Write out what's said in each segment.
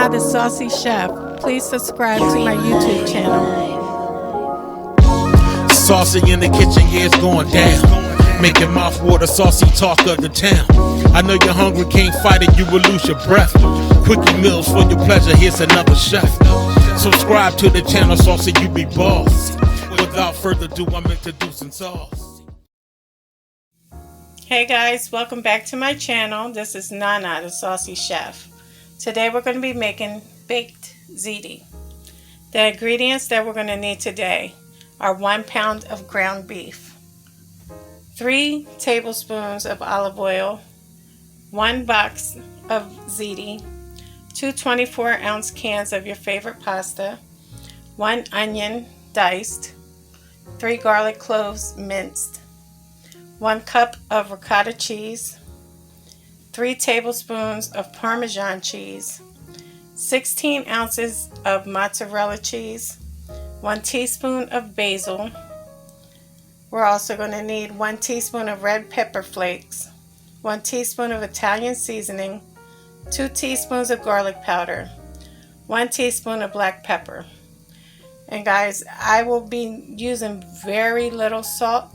Nana the Saucy Chef. Please subscribe to my YouTube channel. Saucy in the kitchen, yeah, it's going down. Making mouth water, saucy talk of the town. I know you're hungry, can't fight it, you will lose your breath. Quickie meals for your pleasure, here's another chef. Subscribe to the channel, Saucy, you be boss. Without further ado, I'm introducing sauce. Hey guys, welcome back to my channel. This is Nana the Saucy Chef. Today we're going to be making baked ziti. The ingredients that we're going to need today are 1 pound of ground beef, 3 tablespoons of olive oil, 1 box of ziti, 2 24-ounce cans of your favorite pasta, 1 onion diced, 3 garlic cloves minced, 1 cup of ricotta cheese, 3 tablespoons of parmesan cheese, 16 ounces of mozzarella cheese, 1 teaspoon of basil. We're also going to need 1 teaspoon of red pepper flakes, 1 teaspoon of Italian seasoning, 2 teaspoons of garlic powder, 1 teaspoon of black pepper. And guys, I will be using very little salt,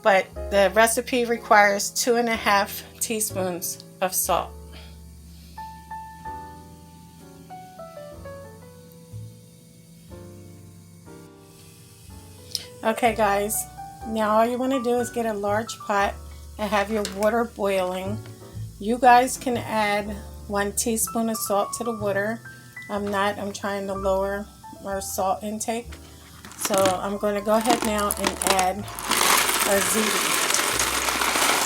but the recipe requires 2.5 teaspoons of salt. Okay guys, now all you want to do is get a large pot and have your water boiling. You guys can add 1 teaspoon of salt to the water. I'm trying to lower our salt intake. So I'm going to go ahead now and add our ziti.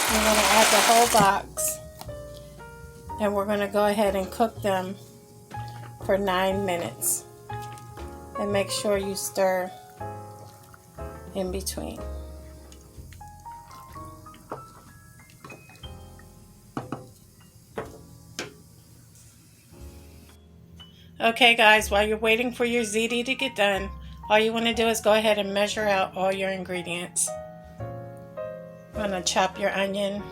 I'm going to add the whole box, and we're going to go ahead and cook them for 9 minutes. And make sure you stir in between. Okay guys, while you're waiting for your ziti to get done, all you want to do is go ahead and measure out all your ingredients. I'm going to chop your onion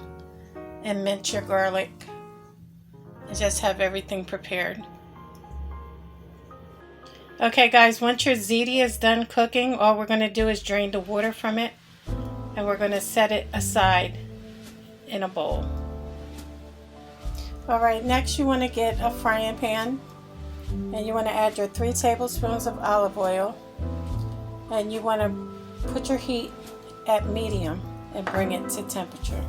and mince your garlic and just have everything prepared. Okay guys, once your ziti is done cooking, all we're going to do is drain the water from it, and we're going to set it aside in a bowl. Alright, next you want to get a frying pan, and you want to add your 3 tablespoons of olive oil, and you want to put your heat at medium and bring it to temperature.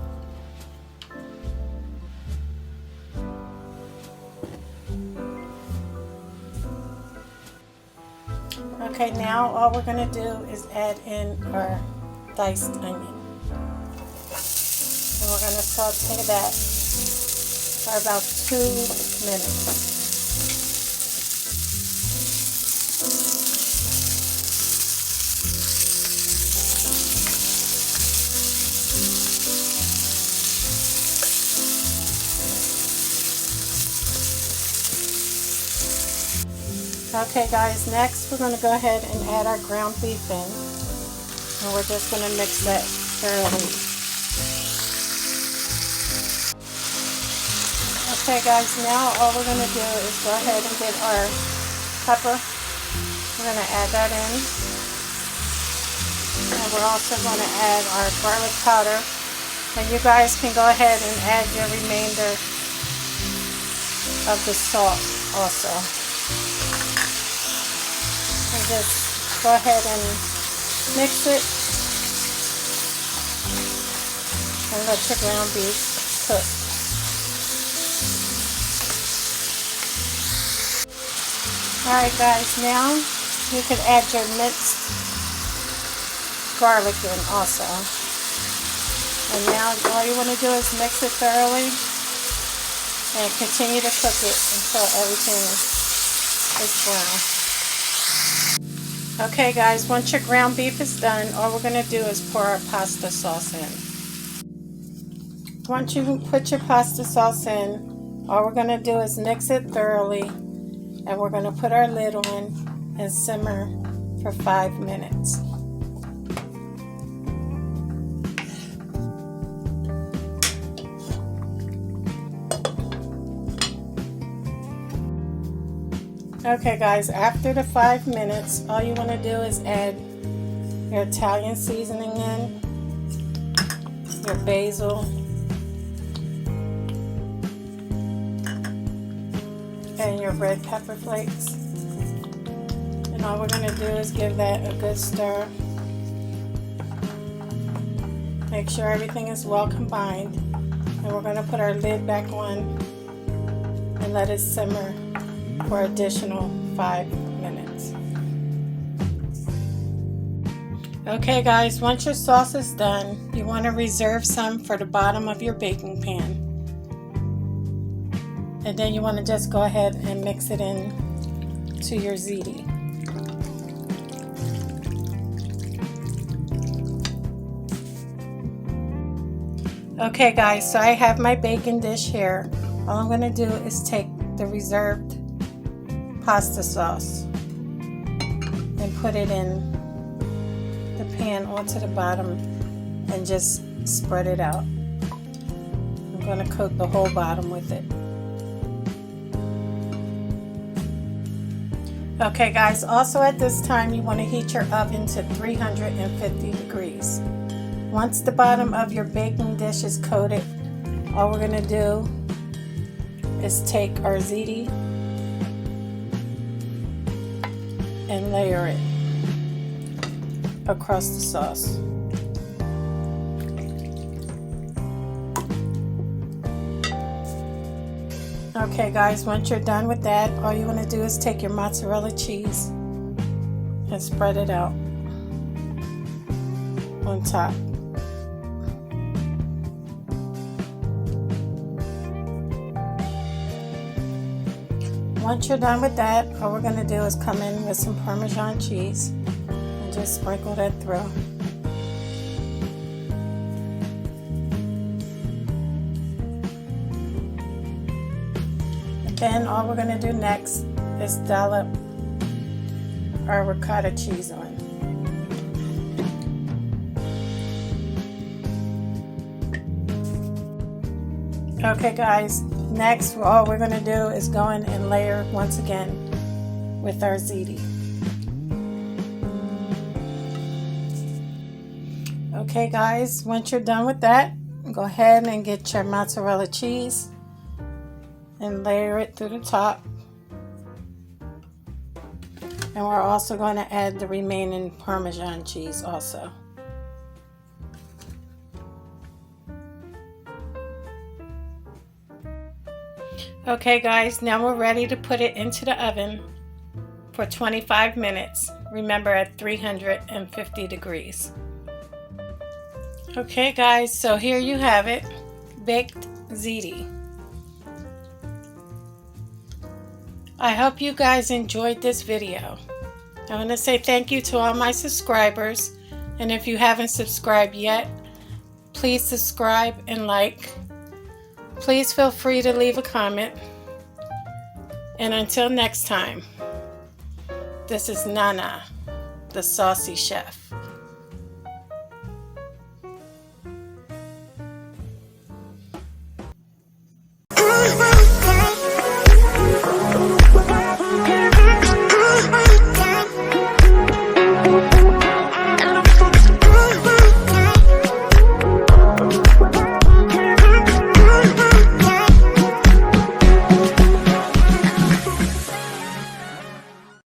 Okay, now all we're going to do is add in our diced onion. And we're going to saute that for about 2 minutes. Okay guys, next we're going to go ahead and add our ground beef in, and we're just going to mix that thoroughly. Okay guys, now all we're going to do is go ahead and get our pepper. We're going to add that in, and we're also going to add our garlic powder, and you guys can go ahead and add your remainder of the salt also. And just go ahead and mix it and let your ground beef cook. Alright guys, now you can add your minced garlic in also. And now all you want to do is mix it thoroughly and continue to cook it until everything is brown. Okay guys, once your ground beef is done, all we're going to do is pour our pasta sauce in. Once you put your pasta sauce in, all we're going to do is mix it thoroughly, and we're going to put our lid on and simmer for 5 minutes. Okay guys, after the 5 minutes, all you want to do is add your Italian seasoning in, your basil, and your red pepper flakes. And all we're going to do is give that a good stir. Make sure everything is well combined. And we're going to put our lid back on and let it simmer for additional 5 minutes. Okay guys, once your sauce is done, you want to reserve some for the bottom of your baking pan. And then you want to just go ahead and mix it in to your ziti. Okay guys, so I have my baking dish here. All I'm going to do is take the reserved pasta sauce and put it in the pan onto the bottom and just spread it out. I'm going to coat the whole bottom with it. Okay guys, also at this time you want to heat your oven to 350 degrees. Once the bottom of your baking dish is coated, all we're going to do is take our ziti and layer it across the sauce. Okay guys, once you're done with that, all you want to do is take your mozzarella cheese and spread it out on top. Once you're done with that, all we're going to do is come in with some Parmesan cheese and just sprinkle that through. And then all we're going to do next is dollop our ricotta cheese on. Okay guys, next all we're going to do is go in and layer once again with our ziti. Okay guys, once you're done with that, go ahead and get your mozzarella cheese and layer it through the top. And we're also going to add the remaining Parmesan cheese also. Okay guys, now we're ready to put it into the oven for 25 minutes. Remember, at 350 degrees. Okay guys, so here you have it, baked ziti. I hope you guys enjoyed this video. I want to say thank you to all my subscribers, and if you haven't subscribed yet, please subscribe and like. Please feel free to leave a comment. And until next time, this is Nana, the Saucy Chef.